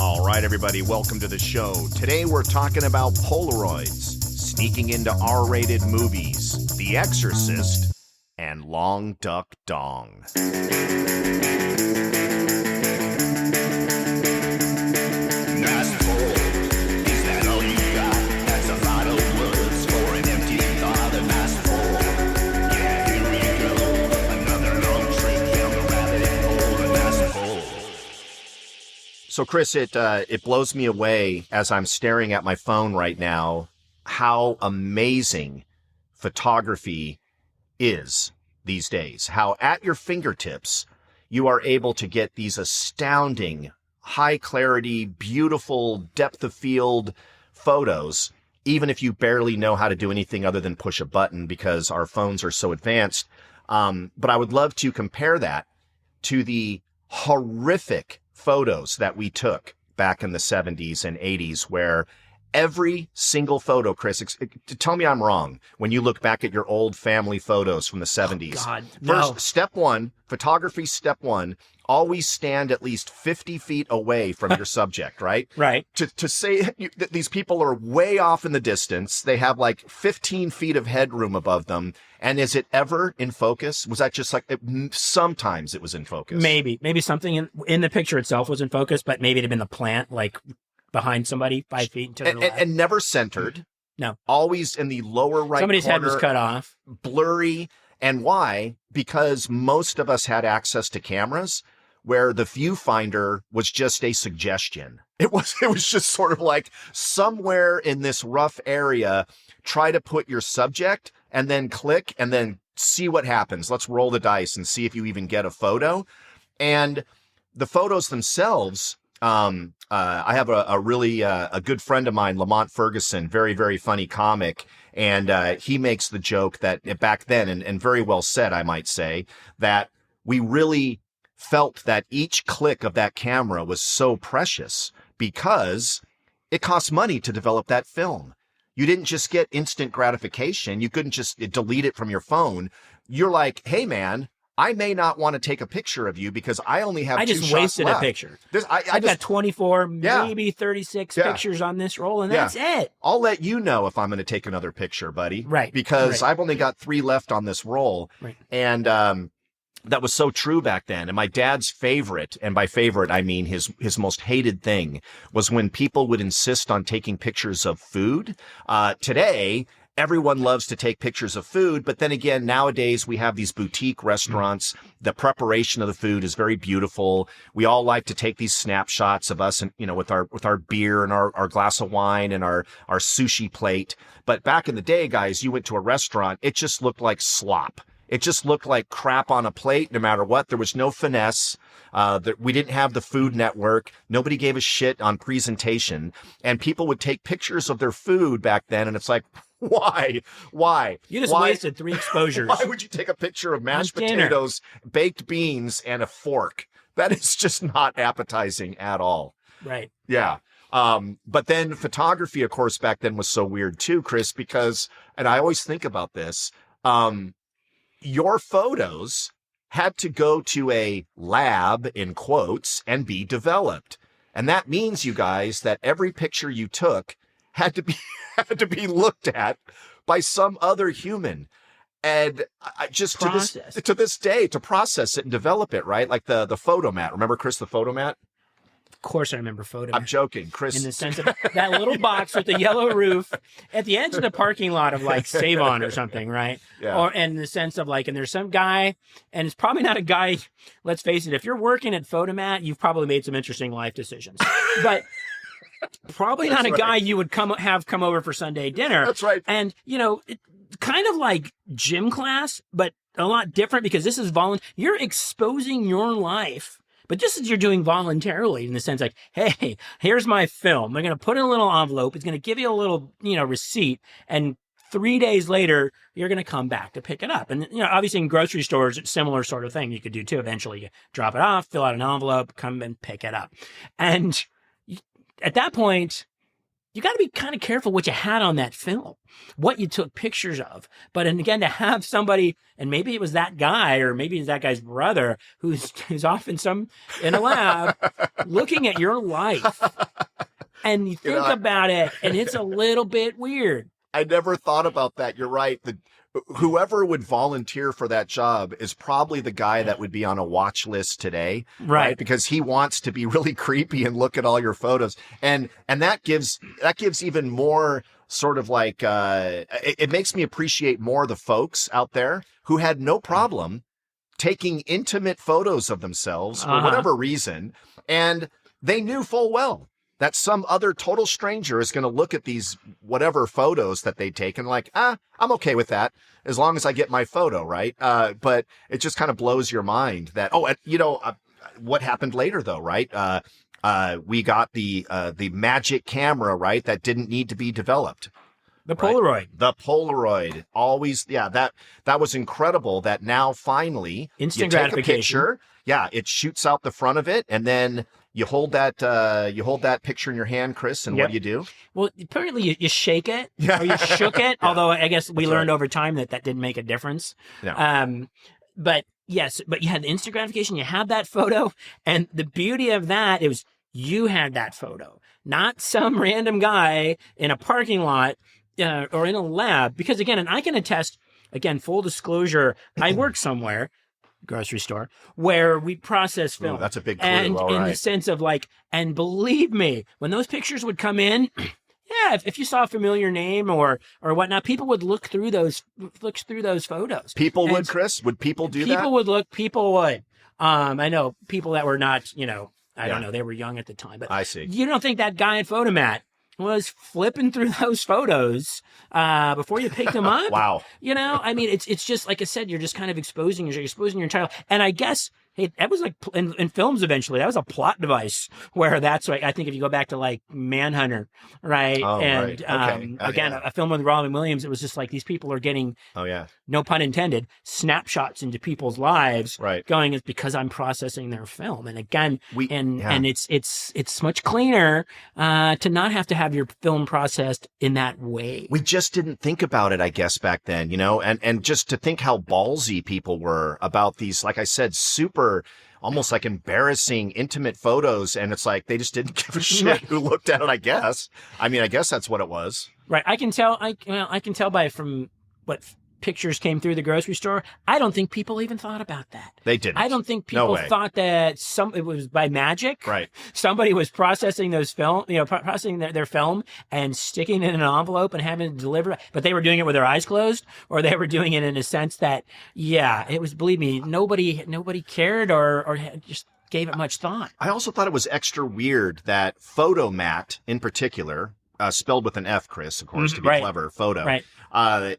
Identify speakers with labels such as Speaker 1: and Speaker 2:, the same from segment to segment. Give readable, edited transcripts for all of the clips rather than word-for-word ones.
Speaker 1: All right, everybody, welcome to the show. Today we're talking about Polaroids, sneaking into R-rated movies, The Exorcist, and Long Duck Dong. So, Chris, it blows me away as I'm staring at my phone right now how amazing photography is these days. How at your fingertips you are able to get these astounding, high clarity, beautiful depth of field photos, even if you barely know how to do anything other than push a button because our phones are so advanced. But I would love to compare that to the horrific photos that we took back in the 70s and 80s, where every single photo, Chris, tell me I'm wrong, when you look back at your old family photos from the 70s. Oh God, no. First, step one, photography step one, always stand at least 50 feet away from your subject, right? Right. To say that these people are way off in the distance, they have like 15 feet of headroom above them, and is it ever in focus? Was that just like, sometimes it was in focus? Maybe something in the picture itself was in focus, but maybe it had been the plant, like behind somebody 5 feet to the left. And never centered. No. Always in the lower right Somebody's corner. Somebody's head was cut off. Blurry. And why? Because most of us had access to cameras where the viewfinder was just a suggestion. It was just sort of like somewhere in this rough area, try to put your subject and then click and then see what happens. Let's roll the dice and see if you even get a photo. And the photos themselves, I have a really a good friend of mine, Lamont Ferguson, very, very funny comic. And he makes the joke that back then, and very well said, I might say, that we really felt that each click of that camera was so precious because it cost money to develop that film. You didn't just get instant gratification. You couldn't just delete it from your phone. You're like, hey, man, I may not want to take a picture of you because I only have 2 shots left. I just wasted a picture. I've got 24, maybe 36 pictures on this roll, and that's it. I'll let you know if I'm going to take another picture, buddy. Right. Because I've only got 3 left on this roll. Right. And that was so true back then. And my dad's favorite, and by favorite, I mean his most hated thing, was when people would insist on taking pictures of food. Today, everyone loves to take pictures of food, but then again, nowadays we have these boutique restaurants. The preparation of the food is very beautiful. We all like to take these snapshots of us, and with our beer and our glass of wine and our sushi plate. But back in the day, guys, you went to a restaurant, it just looked like slop. It just looked like crap on a plate, no matter what. There was no finesse. We didn't have the Food Network. Nobody gave a shit on presentation. And people would take pictures of their food back then, and it's like, why? You just wasted 3 exposures. Why would you take a picture of mashed potatoes, baked beans, and a fork? That is just not appetizing at all. Right. Yeah. But then photography, of course, back then was so weird too, Chris, because, and I always think about this, your photos had to go to a lab, in quotes, and be developed. And that means, you guys, that every picture you took had to be looked at by some other human. And I just to this day, to process it and develop it, right? Like the Fotomat. Remember, Chris, the Fotomat? Of course I remember Fotomat. I'm joking, Chris. In the sense of that little box with the yellow roof at the edge of the parking lot of like Sav-On or something, right? Yeah. Or in the sense of like, and there's some guy, and it's probably not a guy, let's face it, if you're working at Fotomat, you've probably made some interesting life decisions. But probably not a guy you would come over for Sunday dinner. That's right. And, kind of like gym class, but a lot different because this is you're exposing your life. But just as you're doing voluntarily in the sense like, hey, here's my film. I'm going to put in a little envelope. It's going to give you a little, receipt. And 3 days later, you're going to come back to pick it up. And, obviously in grocery stores, it's a similar sort of thing you could do too. Eventually you drop it off, fill out an envelope, come and pick it up. And at that point,
Speaker 2: you got to be kind of careful what you had on that film, what you took pictures of. But and again, to have somebody, and maybe it was that guy, or maybe it's that guy's brother, who's often in a lab looking at your life, and you think about it, and it's a little bit weird.
Speaker 1: I never thought about that. You're right. Whoever would volunteer for that job is probably the guy that would be on a watch list today, right? Because he wants to be really creepy and look at all your photos, and that gives even more sort of like it makes me appreciate more the folks out there who had no problem taking intimate photos of themselves for whatever reason, and they knew full well that some other total stranger is going to look at these whatever photos that they take and like, I'm okay with that as long as I get my photo, right? But it just kind of blows your mind that, what happened later though, right? We got the magic camera, right? That didn't need to be developed.
Speaker 2: The Polaroid. Right?
Speaker 1: The Polaroid. Always, that was incredible that now finally
Speaker 2: instant
Speaker 1: you
Speaker 2: gratification.
Speaker 1: Take a picture, it shoots out the front of it, and then you hold that picture in your hand, Chris, and what do you do?
Speaker 2: Well, apparently you shake it, or you shook it, although I guess we learned over time that didn't make a difference. No. But yes, but you had the instant gratification, you had that photo, and the beauty of that is you had that photo, not some random guy in a parking lot or in a lab, because again, and I can attest, again, full disclosure, I work somewhere, grocery store, where we process film.
Speaker 1: Ooh, that's a big clue.
Speaker 2: And in the sense of like, and believe me, when those pictures would come in, if you saw a familiar name or whatnot, people would look through those photos.
Speaker 1: People would, Chris? Would people do that?
Speaker 2: People would. I know people that were not, I don't know, they were young at the time, but
Speaker 1: I see.
Speaker 2: You don't think that guy at Fotomat was flipping through those photos before you picked them up?
Speaker 1: Wow.
Speaker 2: I mean, it's just, like I said, you're just kind of exposing your child. And I guess that was like in films eventually, that was a plot device where that's like, I think if you go back to like Manhunter, right?
Speaker 1: Oh,
Speaker 2: and
Speaker 1: right. Okay.
Speaker 2: Again, a film with Robin Williams, it was just like these people are getting, no pun intended, snapshots into people's lives,
Speaker 1: right?
Speaker 2: Going, it's because I'm processing their film. And again, and it's much cleaner to not have to have your film processed in that way.
Speaker 1: We just didn't think about it, I guess, back then, and just to think how ballsy people were about these, like I said, super almost like embarrassing intimate photos, and it's like they just didn't give a shit who looked at it, I guess. I mean, I guess that's what it was.
Speaker 2: Right. I can tell from what pictures came through the grocery store. I don't think people even thought about that.
Speaker 1: They didn't.
Speaker 2: I don't think people thought that it was by magic.
Speaker 1: Right.
Speaker 2: Somebody was processing processing their film and sticking it in an envelope and having it delivered. But they were doing it with their eyes closed, or they were doing it in a sense that, it was, believe me, nobody cared or just gave it much thought.
Speaker 1: I also thought it was extra weird that Fotomat in particular, spelled with an F, Chris, of course, to be clever, photo.
Speaker 2: Right.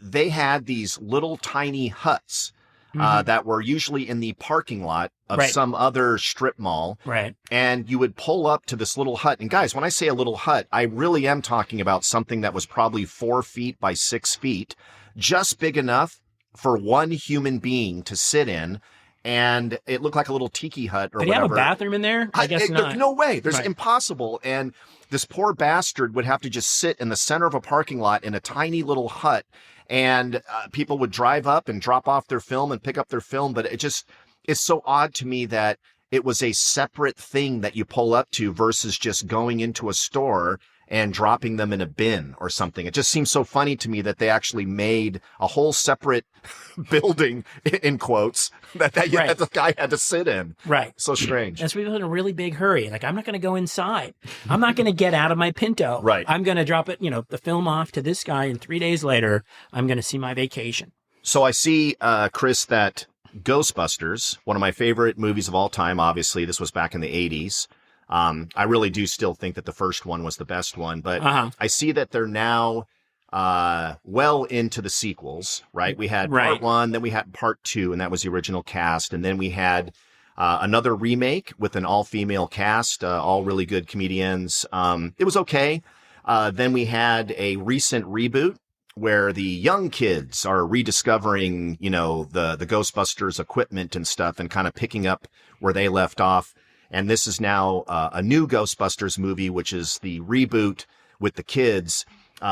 Speaker 1: They had these little tiny huts that were usually in the parking lot of some other strip mall.
Speaker 2: Right.
Speaker 1: And you would pull up to this little hut. And guys, when I say a little hut, I really am talking about something that was probably 4 feet by 6 feet, just big enough for one human being to sit in. And it looked like a little tiki hut or whatever.
Speaker 2: Did you have a bathroom in there? I guess not.
Speaker 1: No way. There's impossible. And this poor bastard would have to just sit in the center of a parking lot in a tiny little hut. And people would drive up and drop off their film and pick up their film. But it's so odd to me that it was a separate thing that you pull up to versus just going into a store and dropping them in a bin or something. It just seems so funny to me that they actually made a whole separate building, in quotes, that the guy had to sit in.
Speaker 2: Right.
Speaker 1: So strange.
Speaker 2: That's people in a really big hurry. Like, I'm not going to go inside. I'm not going to get out of my Pinto.
Speaker 1: Right.
Speaker 2: I'm going to drop it, the film off to this guy, and 3 days later, I'm going to see my vacation.
Speaker 1: So I see, Chris, that Ghostbusters, one of my favorite movies of all time, obviously, this was back in the 80s. I really do still think that the first one was the best one, but I see that they're now well into the sequels, right? We had part 1, then we had part 2, and that was the original cast. And then we had another remake with an all-female cast, all really good comedians. It was okay. Then we had a recent reboot where the young kids are rediscovering, the Ghostbusters equipment and stuff and kind of picking up where they left off. And this is now a new Ghostbusters movie, which is the reboot with the kids,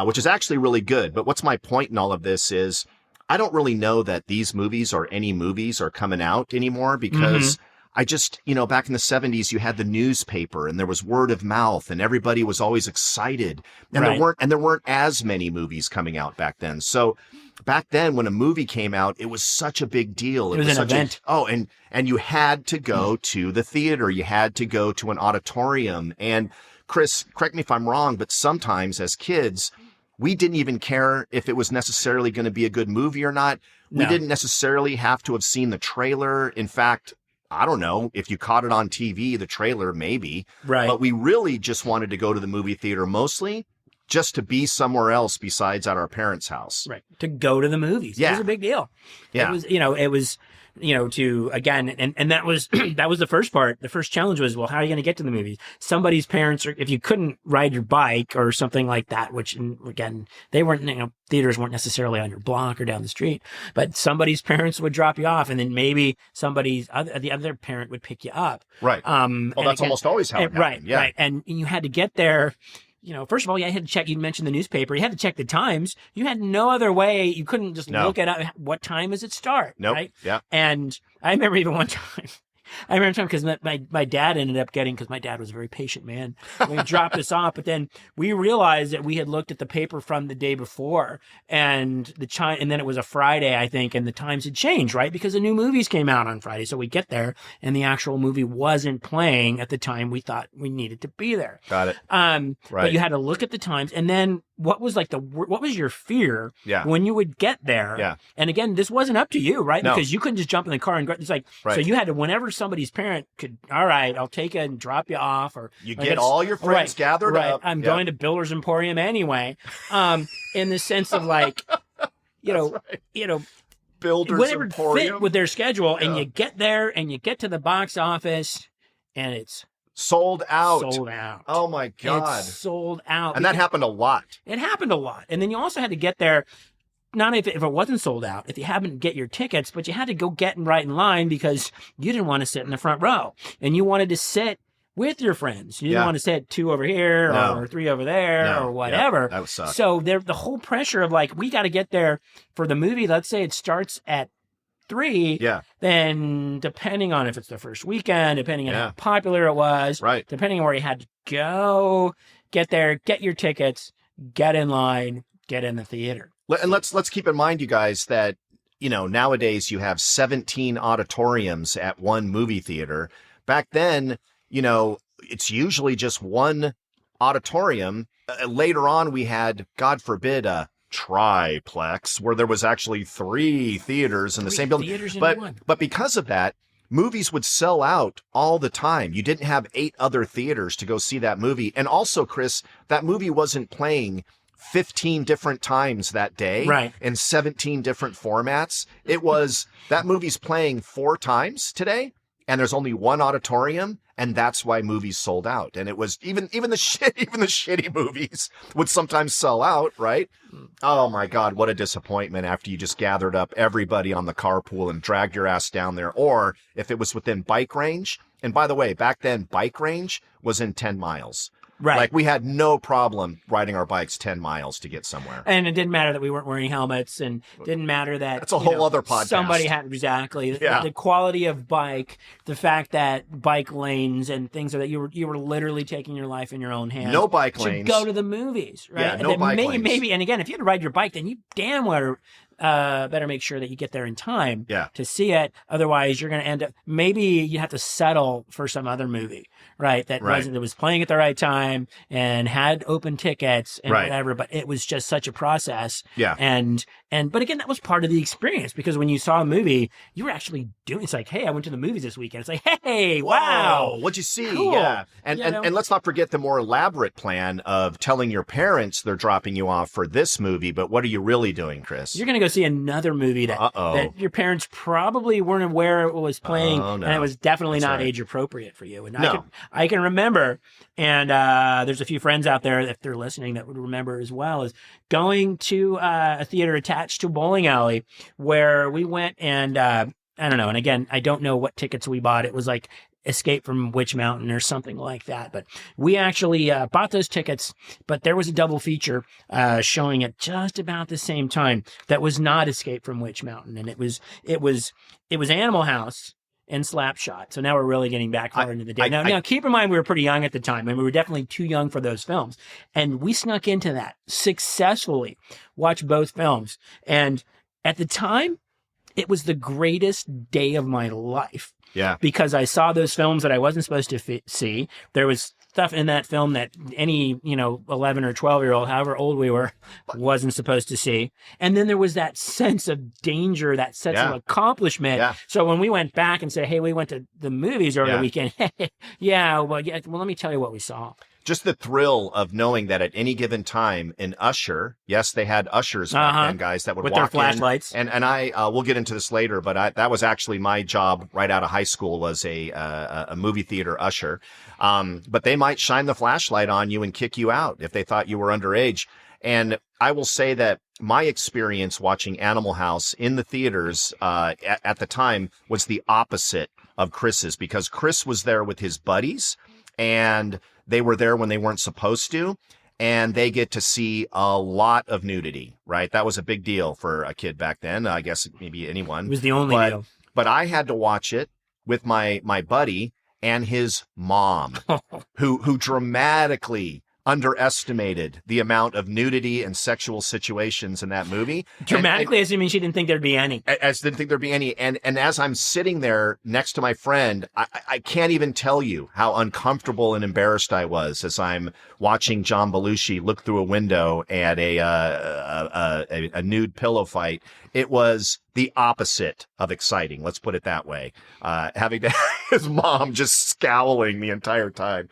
Speaker 1: which is actually really good. But what's my point in all of this is I don't really know that these movies or any movies are coming out anymore because I just, back in the 70s, you had the newspaper and there was word of mouth and everybody was always excited. And there weren't as many movies coming out back then. So back then when a movie came out, it was such a big deal.
Speaker 2: It was an event.
Speaker 1: And you had to go to the theater. You had to go to an auditorium. And Chris, correct me if I'm wrong, but sometimes as kids, we didn't even care if it was necessarily going to be a good movie or not. We didn't necessarily have to have seen the trailer. In fact, I don't know if you caught it on TV, the trailer, maybe.
Speaker 2: Right.
Speaker 1: But we really just wanted to go to the movie theater mostly just to be somewhere else besides at our parents' house.
Speaker 2: Right. To go to the movies.
Speaker 1: Yeah.
Speaker 2: It was a big deal.
Speaker 1: Yeah.
Speaker 2: It was, to, again, and that was, that was the first part. The first challenge was, well, how are you going to get to the movies? Somebody's parents, if you couldn't ride your bike or something like that, which, again, they weren't, theaters weren't necessarily on your block or down the street, but somebody's parents would drop you off and then maybe the other parent would pick you up.
Speaker 1: Right. That's almost always how it happened.
Speaker 2: Right.
Speaker 1: Yeah.
Speaker 2: Right. And you had to get there. First of all, you had to check. You mentioned the newspaper. You had to check the times. You had no other way. You couldn't just look at what time does it start.
Speaker 1: Nope.
Speaker 2: Right?
Speaker 1: Yeah.
Speaker 2: And I remember even one time. Because my dad ended up because my dad was a very patient man. We dropped us off, but then we realized that we had looked at the paper from the day before, and and then it was a Friday, I think, and the times had changed, right? Because the new movies came out on Friday. So we get there, and the actual movie wasn't playing at the time we thought we needed to be there.
Speaker 1: Got it.
Speaker 2: Right. But you had to look at the times, and then what was your fear when you would get there?
Speaker 1: Yeah.
Speaker 2: And again, this wasn't up to you, right?
Speaker 1: No.
Speaker 2: Because you couldn't just jump in the car and go. It's like, so you had to, whenever somebody's parent could, all right, I'll take it and drop you off, or
Speaker 1: you get all your friends gathered up.
Speaker 2: I'm going to Builder's Emporium anyway. In the sense of
Speaker 1: Builder's
Speaker 2: whatever
Speaker 1: Emporium
Speaker 2: fit with their schedule, and you get there and you get to the box office and it's
Speaker 1: sold out.
Speaker 2: Sold out.
Speaker 1: Oh my God.
Speaker 2: It's sold out.
Speaker 1: And that happened a lot.
Speaker 2: It happened a lot. And then you also had to get there, not if it wasn't sold out, if you happened to get your tickets, but you had to go get right in line because you didn't want to sit in the front row. And you wanted to sit with your friends. You didn't want to sit 2 over here or 3 over there or whatever.
Speaker 1: Yeah, that would suck.
Speaker 2: So the whole pressure of we got to get there for the movie. Let's say it starts at 3, then depending on if it's the first weekend, depending on how popular it was, depending on where you had to go, get there, get your tickets, get in line, get in the theater.
Speaker 1: And let's keep in mind, you guys, that, nowadays you have 17 auditoriums at one movie theater. Back then, it's usually just one auditorium. Later on, we had, God forbid, a triplex where there was actually 3 theaters in the same building. But because of that, movies would sell out all the time. You didn't have 8 other theaters to go see that movie. And also, Chris, that movie wasn't playing 15 different times that day in 17 different formats. It was that movie's playing 4 times today, and there's only one auditorium, and that's why movies sold out. And it was even the shitty movies would sometimes sell out, right? Oh my God, what a disappointment after you just gathered up everybody on the carpool and dragged your ass down there. Or if it was within bike range, and by the way, back then bike range was in 10 miles.
Speaker 2: Right.
Speaker 1: Like we had no problem riding our bikes 10 miles to get somewhere.
Speaker 2: And it didn't matter that we weren't wearing helmets, and didn't matter that
Speaker 1: that's a whole other podcast.
Speaker 2: Somebody had the quality of bike, the fact that bike lanes and things like that, you were literally taking your life in your own hands.
Speaker 1: No bike lanes.
Speaker 2: To go to the movies, right?
Speaker 1: Yeah, no bike lanes.
Speaker 2: Maybe, and again, if you had to ride your bike, then you damn well better make sure that you get there in time to see it. Otherwise, you're going to end up, maybe you have to settle for some other movie, right? That was playing at the right time and had open tickets and whatever, but it was just such a process.
Speaker 1: Yeah.
Speaker 2: But again, that was part of the experience, because when you saw a movie, you were actually doing, it's like, hey, I went to the movies this weekend. It's like, hey, wow.
Speaker 1: What'd you see?
Speaker 2: Cool.
Speaker 1: Yeah. And let's not forget the more elaborate plan of telling your parents they're dropping you off for this movie, but what are you really doing, Chris?
Speaker 2: You're going to go see another movie that your parents probably weren't aware it was playing, and it was definitely not age appropriate for you. And I can remember, and there's a few friends out there, if they're listening, that would remember as well, is going to a theater attached to a bowling alley where we went, and I don't know. And again, I don't know what tickets we bought. It was like Escape from Witch Mountain or something like that. But we actually bought those tickets, but there was a double feature showing at just about the same time that was not Escape from Witch Mountain. And it was Animal House and Slapshot. So now we're really getting back far into the day. Now, keep in mind, we were pretty young at the time, and we were definitely too young for those films. And we snuck into that successfully, watched both films. And at the time, it was the greatest day of my life.
Speaker 1: Yeah.
Speaker 2: Because I saw those films that I wasn't supposed to see. There was stuff in that film that any, 11 or 12-year-old, however old we were, wasn't supposed to see. And then there was that sense of danger, that sense of accomplishment.
Speaker 1: Yeah.
Speaker 2: So when we went back and said, hey, we went to the movies over the weekend. Well, let me tell you what we saw.
Speaker 1: Just the thrill of knowing that at any given time, an usher, yes, they had ushers back then, guys, that would
Speaker 2: with
Speaker 1: walk
Speaker 2: their flashlights.
Speaker 1: And I, we'll get into this later, but that was actually my job right out of high school, was a movie theater usher. But they might shine the flashlight on you and kick you out if they thought you were underage. And I will say that my experience watching Animal House in the theaters at the time was the opposite of Chris's, because Chris was there with his buddies, and they were there when they weren't supposed to, and they get to see a lot of nudity, right? That was a big deal for a kid back then. I guess maybe anyone.
Speaker 2: It was the only deal.
Speaker 1: But I had to watch it with my buddy and his mom, who dramatically underestimated the amount of nudity and sexual situations in that movie.
Speaker 2: Dramatically, as you mean she didn't think there'd be any.
Speaker 1: As didn't think there'd be any. And as I'm sitting there next to my friend, I can't even tell you how uncomfortable and embarrassed I was as I'm watching John Belushi look through a window at a nude pillow fight. It was the opposite of exciting. Let's put it that way. Having to his mom just scowling the entire time.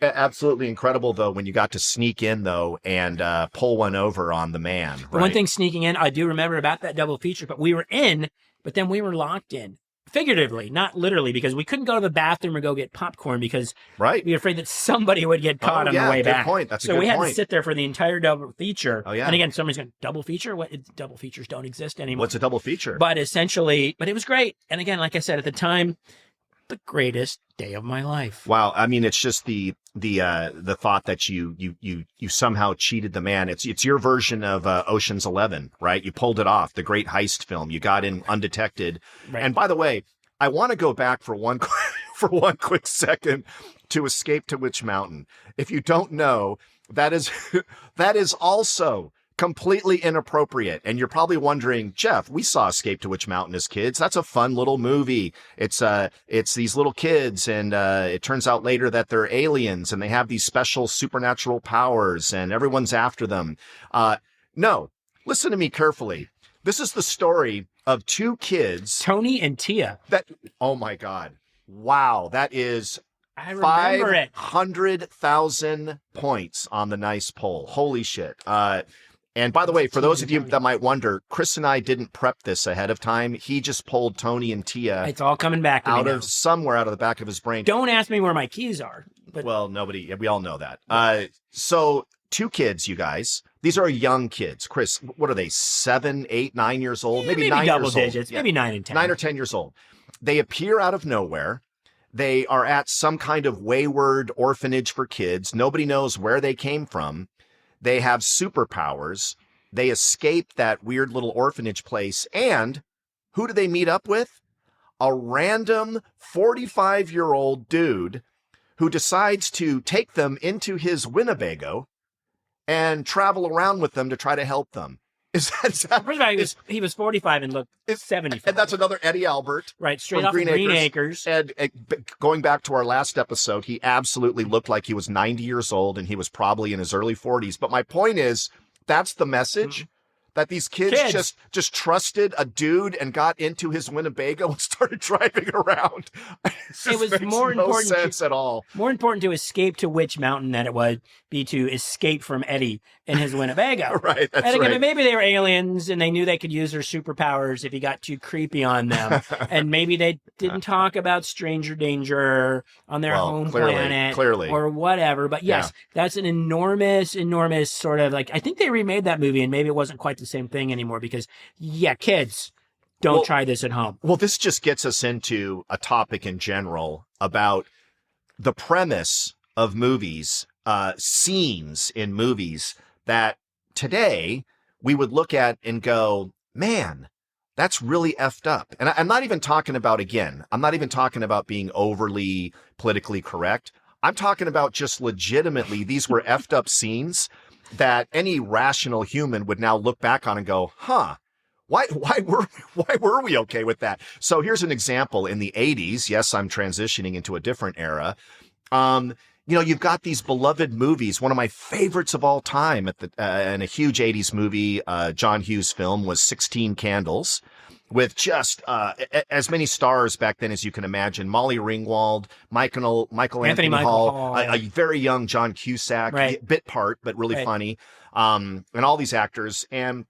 Speaker 1: Absolutely incredible, though, when you got to sneak in, though, and pull one over on the man. Right?
Speaker 2: One thing sneaking in, I do remember about that double feature, but we were in, but then we were locked in. Figuratively, not literally, because we couldn't go to the bathroom or go get popcorn because we were afraid that somebody would get caught on the way back.
Speaker 1: Point. That's
Speaker 2: so
Speaker 1: a good
Speaker 2: we had
Speaker 1: point.
Speaker 2: to sit there for the entire double feature.
Speaker 1: Oh, yeah.
Speaker 2: And again, somebody's going, double feature? What? Double features don't exist anymore.
Speaker 1: What's a double feature?
Speaker 2: But essentially, it was great. And again, like I said, at the time, the greatest day of my life.
Speaker 1: Wow. I mean, it's just the thought that you somehow cheated the man. It's your version of Ocean's 11, right? You pulled it off, the great heist film. You got in undetected. Right. And by the way, I want to go back for one quick second to Escape to Witch Mountain. If you don't know, that is also completely inappropriate. And you're probably wondering, Jeff, we saw Escape to Witch Mountain as kids. That's a fun little movie. It's these little kids, and it turns out later that they're aliens and they have these special supernatural powers and everyone's after them. No, listen to me carefully. This is the story of two kids,
Speaker 2: Tony and Tia.
Speaker 1: Oh my God. Wow. That is
Speaker 2: 500,000
Speaker 1: points on the nice poll. Holy shit. And by the way, for those of you that might wonder, Chris and I didn't prep this ahead of time. He just pulled Tony and Tia.
Speaker 2: It's all coming back to me now.
Speaker 1: Somewhere out of the back of his brain.
Speaker 2: Don't ask me where my keys are. But...
Speaker 1: Well, we all know that. So two kids, you guys. These are young kids. Chris, what are they? 7, 8, 9 years old?
Speaker 2: Maybe
Speaker 1: 9
Speaker 2: double
Speaker 1: years
Speaker 2: digits.
Speaker 1: Old.
Speaker 2: Maybe 9 and 10.
Speaker 1: 9 or 10 years old. They appear out of nowhere. They are at some kind of wayward orphanage for kids. Nobody knows where they came from. They have superpowers. They escape that weird little orphanage place. And who do they meet up with? A random 45-year-old dude who decides to take them into his Winnebago and travel around with them to try to help them.
Speaker 2: First of all, he was 45 and looked 75.
Speaker 1: And that's another Eddie Albert.
Speaker 2: Right, straight off Green Acres.
Speaker 1: And going back to our last episode, he absolutely looked like he was 90 years old, and he was probably in his early 40s. But my point is, that's the message. That these kids just trusted a dude and got into his Winnebago and started driving around.
Speaker 2: It was more
Speaker 1: no
Speaker 2: important
Speaker 1: sense at all.
Speaker 2: More important to escape to Witch Mountain than it would be to escape from Eddie in his Winnebago.
Speaker 1: Right, that's
Speaker 2: and again,
Speaker 1: right.
Speaker 2: Maybe they were aliens and they knew they could use their superpowers if he got too creepy on them. And maybe they didn't talk about stranger danger on their home planet or whatever. But yes, that's an enormous sort of I think they remade that movie and maybe it wasn't quite the same thing anymore because, kids, don't try this at home.
Speaker 1: Well, this just gets us into a topic in general about the premise of movies, scenes in movies that today we would look at and go, man, that's really effed up. And I'm not even talking about, again, I'm not even talking about being overly politically correct. I'm talking about just legitimately, these were effed up scenes that any rational human would now look back on and go, huh, why were we okay with that? So here's an example in the 80s. Yes, I'm transitioning into a different era. You've got these beloved movies. One of my favorites of all time in a huge 80s movie, John Hughes film, was 16 Candles, with just as many stars back then as you can imagine. Molly Ringwald, Michael Anthony Hall, a very young John Cusack, bit part, but really funny, and all these actors. And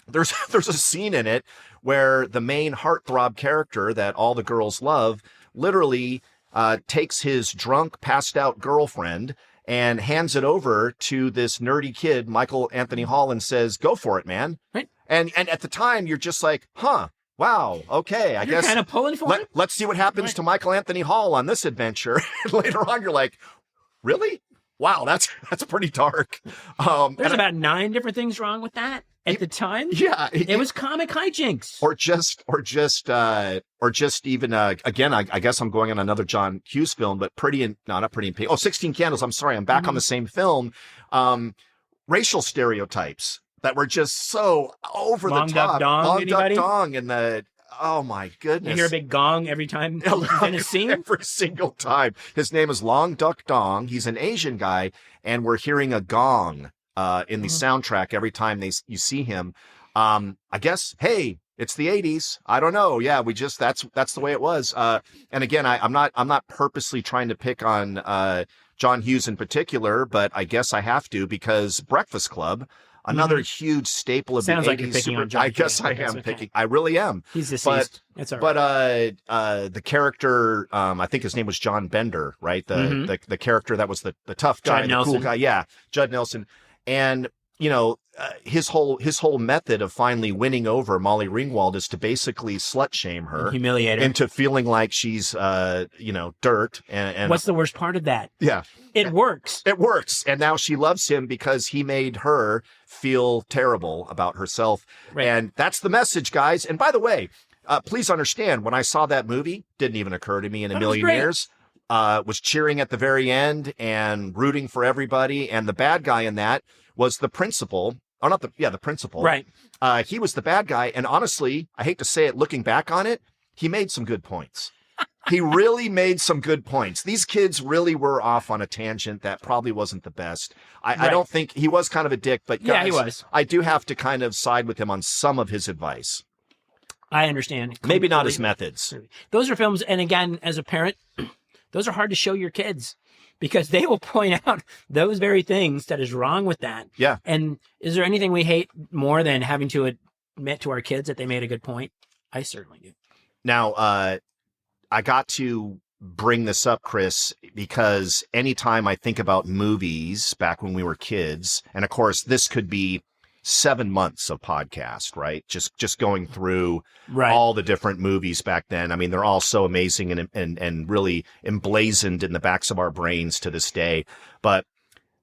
Speaker 1: there's a scene in it where the main heartthrob character that all the girls love literally takes his drunk, passed out girlfriend and hands it over to this nerdy kid, Michael Anthony Hall, and says, "Go for it, man."
Speaker 2: Right.
Speaker 1: And at the time, you're just like, huh, wow, okay, I guess
Speaker 2: kind of pulling for it.
Speaker 1: Let's see what happens to Michael Anthony Hall on this adventure. Later on, you're like, really? Wow, that's pretty dark.
Speaker 2: There's about 9 different things wrong with that. At the time, it was comic hijinks,
Speaker 1: or just even again. I guess I'm going on another John Hughes film, but not Pretty in Pink. Oh, 16 Candles. I'm sorry, I'm back on the same film. Racial stereotypes that were just so over the top. Long duck dong, and the oh my goodness!
Speaker 2: You hear a big gong every time he's in a scene.
Speaker 1: Every single time. His name is Long Duck Dong. He's an Asian guy, and we're hearing a gong in the soundtrack every time you see him. I guess, hey, it's the 80s. I don't know. Yeah, that's the way it was. And again, I'm not purposely trying to pick on John Hughes in particular, but I guess I have to, because Breakfast Club, another huge staple of
Speaker 2: Sounds
Speaker 1: the 80s.
Speaker 2: Like you're picking on John
Speaker 1: I guess I am picking. I really am.
Speaker 2: He's deceased. That's all right.
Speaker 1: But the character, I think his name was John Bender, right? The character that was the tough guy, the cool guy. Yeah, Judd Nelson. And his whole method of finally winning over Molly Ringwald is to basically slut shame her,
Speaker 2: humiliate her
Speaker 1: into feeling like she's dirt. And
Speaker 2: what's the worst part of that?
Speaker 1: Yeah,
Speaker 2: it works.
Speaker 1: It works, and now she loves him because he made her feel terrible about herself. Right. And that's the message, guys. And by the way, please understand, when I saw that movie, didn't even occur to me in a million years. Was cheering at the very end and rooting for everybody. And the bad guy in that was the principal. Oh, the principal.
Speaker 2: Right.
Speaker 1: He was the bad guy. And honestly, I hate to say it, looking back on it, he made some good points. He really made some good points. These kids really were off on a tangent that probably wasn't the best. I don't think he was kind of a dick, but guys,
Speaker 2: he was.
Speaker 1: I do have to kind of side with him on some of his advice.
Speaker 2: I understand.
Speaker 1: Maybe not his methods.
Speaker 2: Those are films. And again, as a parent, those are hard to show your kids, because they will point out those very things that is wrong with that.
Speaker 1: Yeah.
Speaker 2: And is there anything we hate more than having to admit to our kids that they made a good point? I certainly do.
Speaker 1: Now, I got to bring this up, Chris, because anytime I think about movies back when we were kids, and of course, this could be 7 months of podcast, right? Just going through all the different movies back then. I mean, they're all so amazing and really emblazoned in the backs of our brains to this day. But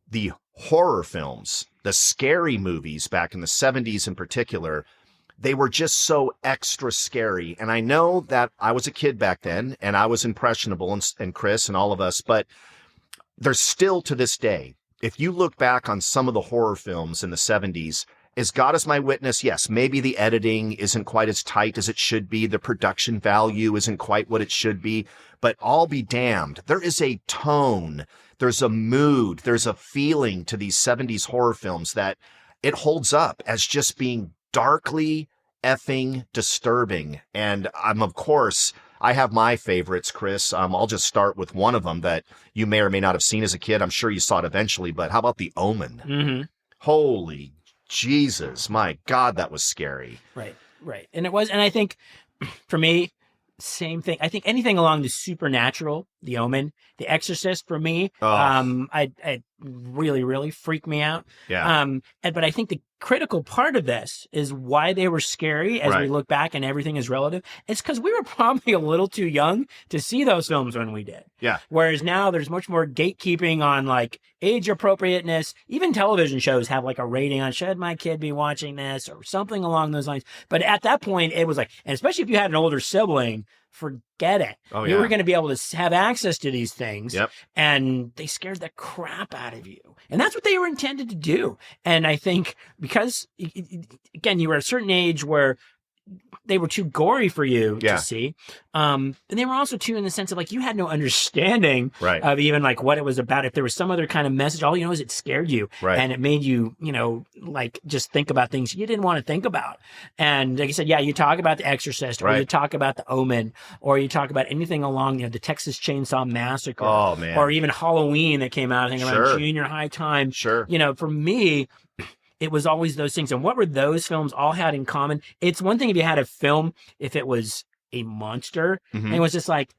Speaker 1: the horror films, the scary movies back in the 70s in particular, they were just so extra scary. And I know that I was a kid back then and I was impressionable, and Chris and all of us, but there's still to this day, if you look back on some of the horror films in the 70s, as God is my witness, yes, maybe the editing isn't quite as tight as it should be. The production value isn't quite what it should be, but I'll be damned. There is a tone, there's a mood, there's a feeling to these 70s horror films that it holds up as just being darkly effing disturbing. And of course, I have my favorites, Chris. I'll just start with one of them that you may or may not have seen as a kid. I'm sure you saw it eventually, but how about The Omen?
Speaker 2: Mm-hmm.
Speaker 1: Holy Jesus, my God, that was scary.
Speaker 2: Right. And it was, and I think for me, same thing. I think anything along the supernatural The Omen, The Exorcist for me.
Speaker 1: Oh.
Speaker 2: I really, really freaked me out.
Speaker 1: Yeah.
Speaker 2: But I think the critical part of this is why they were scary as we look back, and everything is relative. It's because we were probably a little too young to see those films when we did.
Speaker 1: Yeah.
Speaker 2: Whereas now there's much more gatekeeping on like age appropriateness. Even television shows have like a rating on should my kid be watching this or something along those lines. But at that point, it was like, and especially if you had an older sibling, forget it.
Speaker 1: Oh,
Speaker 2: you were going to be able to have access to these things.
Speaker 1: Yep.
Speaker 2: And they scared the crap out of you. And that's what they were intended to do. And I think because, again, you were at a certain age where they were too gory for you to see. And they were also too in the sense of like, you had no understanding of even like what it was about. If there was some other kind of message, all you know is it scared you and it made you, you know, like just think about things you didn't want to think about. And like I said, you talk about The Exorcist or you talk about The Omen or you talk about anything along, you know, the Texas Chainsaw Massacre or even Halloween that came out, I think around junior high time. You know, for me, it was always those things. And what were those films all had in common? It's one thing if you had a film, if it was a monster, and it was just like,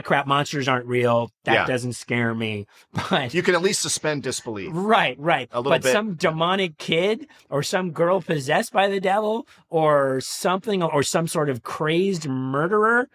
Speaker 2: crap, monsters aren't real. That doesn't scare me. But
Speaker 1: you can at least suspend disbelief.
Speaker 2: Right.
Speaker 1: A little bit.
Speaker 2: Some demonic kid or some girl possessed by the devil or something or some sort of crazed murderer,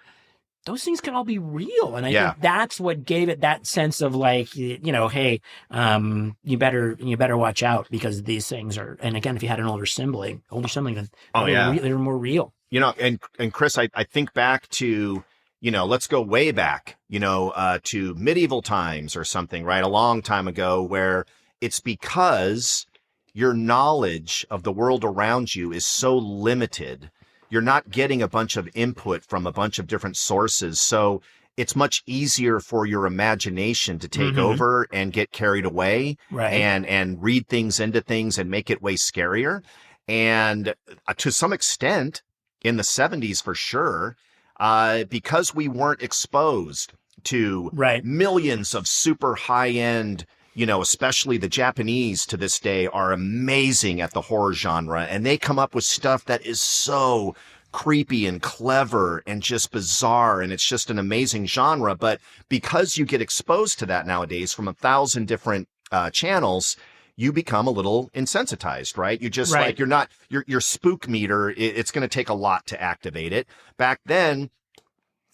Speaker 2: those things can all be real. And I think that's what gave it that sense of like, you know, hey, you better watch out because these things are, and again, if you had an older sibling, then they were more real.
Speaker 1: You know, and Chris, I think back to, you know, let's go way back, you know, to medieval times or something, right? A long time ago where it's because your knowledge of the world around you is so limited. You're not getting a bunch of input from a bunch of different sources. So it's much easier for your imagination to take over and get carried away and read things into things and make it way scarier. And to some extent in the 70s, for sure, because we weren't exposed to millions of super high end, you know, especially the Japanese to this day are amazing at the horror genre. And they come up with stuff that is so creepy and clever and just bizarre. And it's just an amazing genre. But because you get exposed to that nowadays from 1,000 different channels, you become a little insensitized, right? You just like, you're not, your spook meter, it's going to take a lot to activate it. Back then,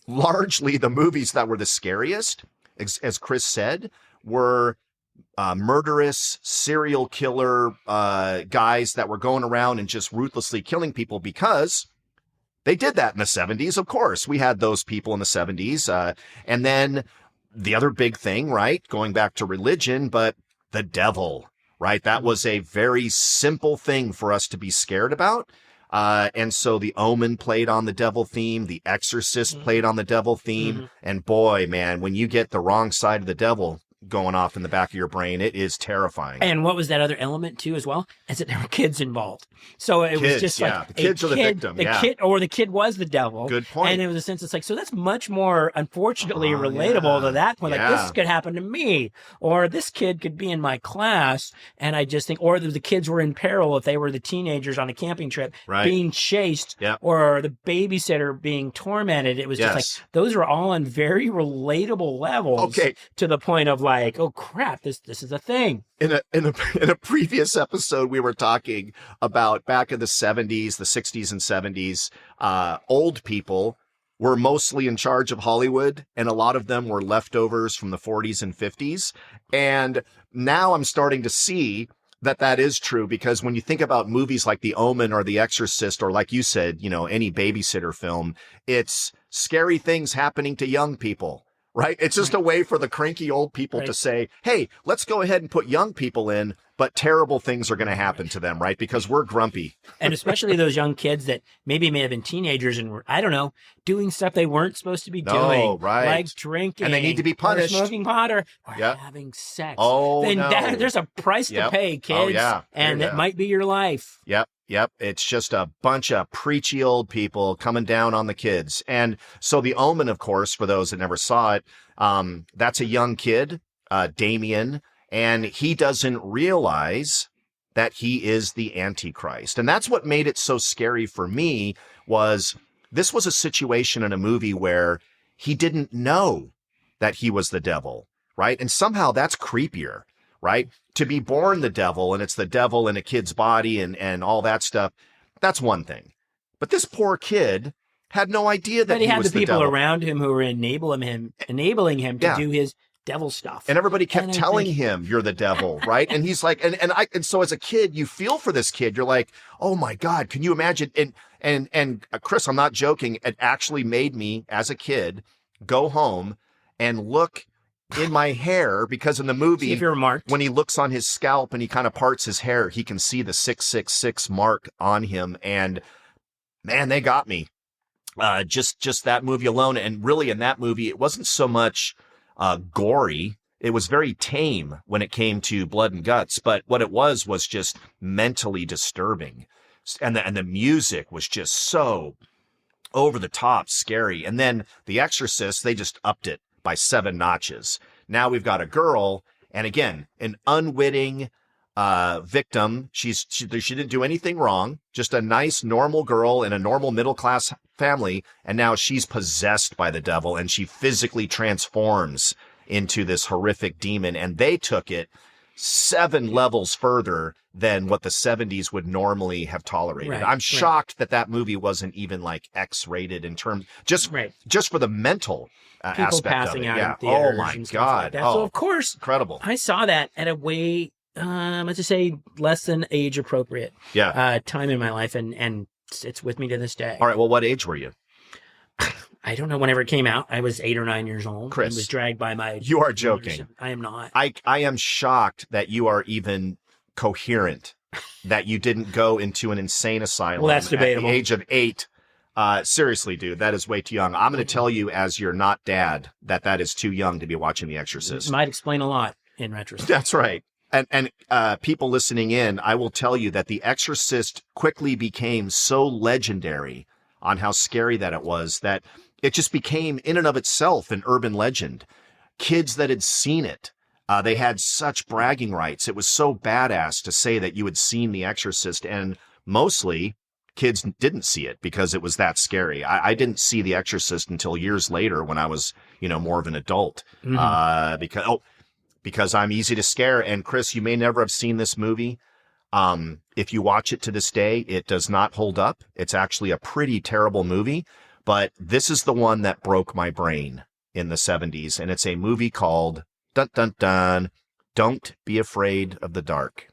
Speaker 1: largely the movies that were the scariest, as Chris said, were murderous serial killer guys that were going around and just ruthlessly killing people because they did that in the 70s. Of course, we had those people in the 70s. And then the other big thing, right? Going back to religion, but the devil, right? That was a very simple thing for us to be scared about. And so the Omen played on the devil theme. The Exorcist played on the devil theme. And boy, man, when you get the wrong side of the devil going off in the back of your brain, it is terrifying.
Speaker 2: And what was that other element too as well? Is that there were kids involved. So it was just like
Speaker 1: the kids are the victim.
Speaker 2: The kid was the devil.
Speaker 1: Good point.
Speaker 2: And it was a sense, it's like, so that's much more unfortunately relatable to that point. Like this could happen to me, or this kid could be in my class. And I just think, or the kids were in peril if they were the teenagers on a camping trip being chased, or the babysitter being tormented. It was just like, those are all on very relatable levels to the point of like, oh crap, this is a thing.
Speaker 1: In a previous episode, we were talking about back in the 70s, the 60s and 70s, old people were mostly in charge of Hollywood, and a lot of them were leftovers from the 40s and 50s. And now I'm starting to see that is true, because when you think about movies like The Omen or The Exorcist, or like you said, you know, any babysitter film, it's scary things happening to young people. Right? It's just a way for the cranky old people to say, hey, let's go ahead and put young people in, but terrible things are going to happen to them, right? Because we're grumpy.
Speaker 2: And especially those young kids that maybe may have been teenagers and were, I don't know, doing stuff they weren't supposed to be doing. Like drinking.
Speaker 1: And they need to be punished.
Speaker 2: Or smoking pot or having sex. There's a price to pay, kids. And it might be your life.
Speaker 1: Yep. It's just a bunch of preachy old people coming down on the kids. And so the Omen, of course, for those that never saw it, that's a young kid, Damien, and he doesn't realize that he is the Antichrist. And that's what made it so scary for me, was this was a situation in a movie where he didn't know that he was the devil, right? And somehow that's creepier, right? To be born the devil, and it's the devil in a kid's body and all that stuff, that's one thing. But this poor kid had no idea that
Speaker 2: he had
Speaker 1: was
Speaker 2: the people
Speaker 1: devil.
Speaker 2: around him who were enabling him to do his devil stuff.
Speaker 1: And everybody kept telling him, you're the devil, right? And he's like, and so as a kid, you feel for this kid. You're like, oh my God, can you imagine? And Chris, I'm not joking. It actually made me, as a kid, go home and look in my hair, because in the movie,
Speaker 2: see if you're marked.
Speaker 1: When he looks on his scalp and he kind of parts his hair, he can see the 666 mark on him. And man, they got me. Just that movie alone. And really in that movie, it wasn't so much gory. It was very tame when it came to blood and guts, but what it was just mentally disturbing. And the music was just so over the top scary. And then The Exorcist, they just upped it by 7 notches. Now we've got a girl, and again, an unwitting victim. She didn't do anything wrong, just a nice, normal girl in a normal middle-class family, and now she's possessed by the devil, and she physically transforms into this horrific demon, and they took it 7 levels further than what the 70s would normally have tolerated.
Speaker 2: Right,
Speaker 1: I'm shocked that movie wasn't even like X-rated in terms, just for the mental
Speaker 2: people
Speaker 1: aspect
Speaker 2: passing
Speaker 1: of it.
Speaker 2: out in theaters.
Speaker 1: Oh my
Speaker 2: and
Speaker 1: God.
Speaker 2: Like that. So of course,
Speaker 1: incredible.
Speaker 2: I saw that at a way, let's just say less than age appropriate time in my life. And it's with me to this day.
Speaker 1: All right. Well, what age were you?
Speaker 2: I don't know. Whenever it came out, I was 8 or 9 years old.
Speaker 1: Chris,
Speaker 2: and was dragged by my.
Speaker 1: You are joking.
Speaker 2: I am not.
Speaker 1: I am shocked that you are even coherent, that you didn't go into an insane asylum.
Speaker 2: Well, that's debatable.
Speaker 1: At the age of 8. Seriously, dude, that is way too young. I'm going to tell you, as your not dad, that is too young to be watching The Exorcist.
Speaker 2: It might explain a lot in retrospect.
Speaker 1: That's right. And people listening in, I will tell you that The Exorcist quickly became so legendary on how scary that it was, that it just became in and of itself an urban legend. Kids that had seen it, they had such bragging rights. It was so badass to say that you had seen The Exorcist, and mostly kids didn't see it because it was that scary. I didn't see The Exorcist until years later when I was, more of an adult, because I'm easy to scare. And Chris, you may never have seen this movie. If you watch it to this day, it does not hold up. It's actually a pretty terrible movie, but this is the one that broke my brain in the 70s. And it's a movie called Dun Dun Dun, Don't Be Afraid of the Dark.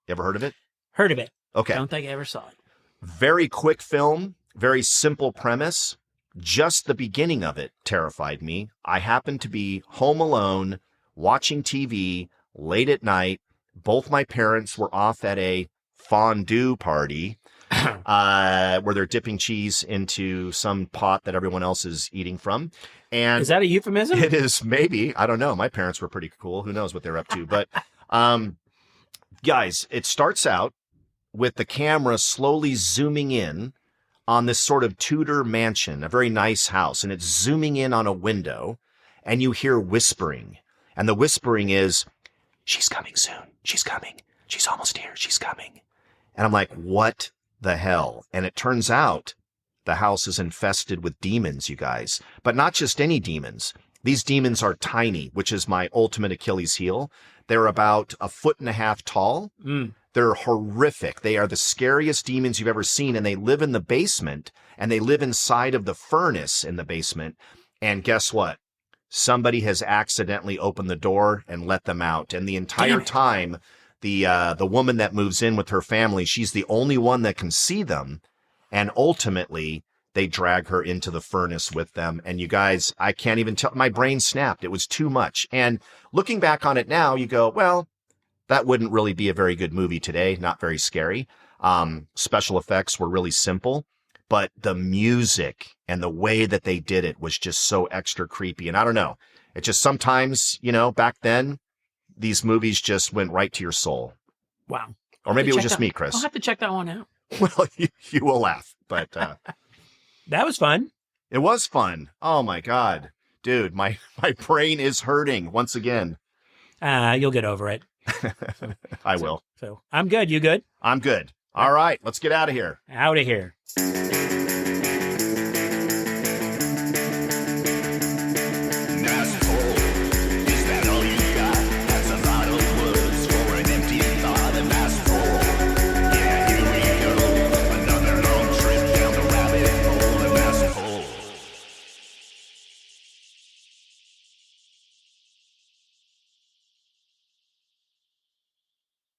Speaker 1: You ever heard of it?
Speaker 2: Heard of it.
Speaker 1: Okay.
Speaker 2: Don't think I ever saw it.
Speaker 1: Very quick film, very simple premise. Just the beginning of it terrified me. I happened to be home alone, watching TV late at night. Both my parents were off at a fondue party where they're dipping cheese into some pot that everyone else is eating from. And
Speaker 2: is that a euphemism?
Speaker 1: It is, maybe. I don't know. My parents were pretty cool. Who knows what they're up to? But guys, it starts out with the camera slowly zooming in on this sort of Tudor mansion, a very nice house, and it's zooming in on a window, and you hear whispering. And the whispering is, "She's coming soon. She's coming. She's almost here. She's coming." And I'm like, what the hell? And it turns out the house is infested with demons, you guys. But not just any demons. These demons are tiny, which is my ultimate Achilles heel. They're about 1.5 feet tall. They're horrific. They are the scariest demons you've ever seen, and they live in the basement, and they live inside of the furnace in the basement. And guess what? Somebody has accidentally opened the door and let them out. And the entire time, the woman that moves in with her family, she's the only one that can see them. And ultimately, they drag her into the furnace with them. And you guys, I can't even tell. My brain snapped. It was too much. And looking back on it now, you go, well, that wouldn't really be a very good movie today. Not very scary. Special effects were really simple. But the music and the way that they did it was just so extra creepy. And I don't know. It just sometimes, back then, these movies just went right to your soul.
Speaker 2: Wow.
Speaker 1: Or maybe it was just me, Chris.
Speaker 2: I'll have to check that one out.
Speaker 1: Well, you will laugh. But
Speaker 2: that was fun.
Speaker 1: It was fun. Oh, my God. Dude, my brain is hurting once again.
Speaker 2: You'll get over it.
Speaker 1: I will.
Speaker 2: So I'm good. You good?
Speaker 1: I'm good. All right. Let's get out of here.
Speaker 2: Out of here.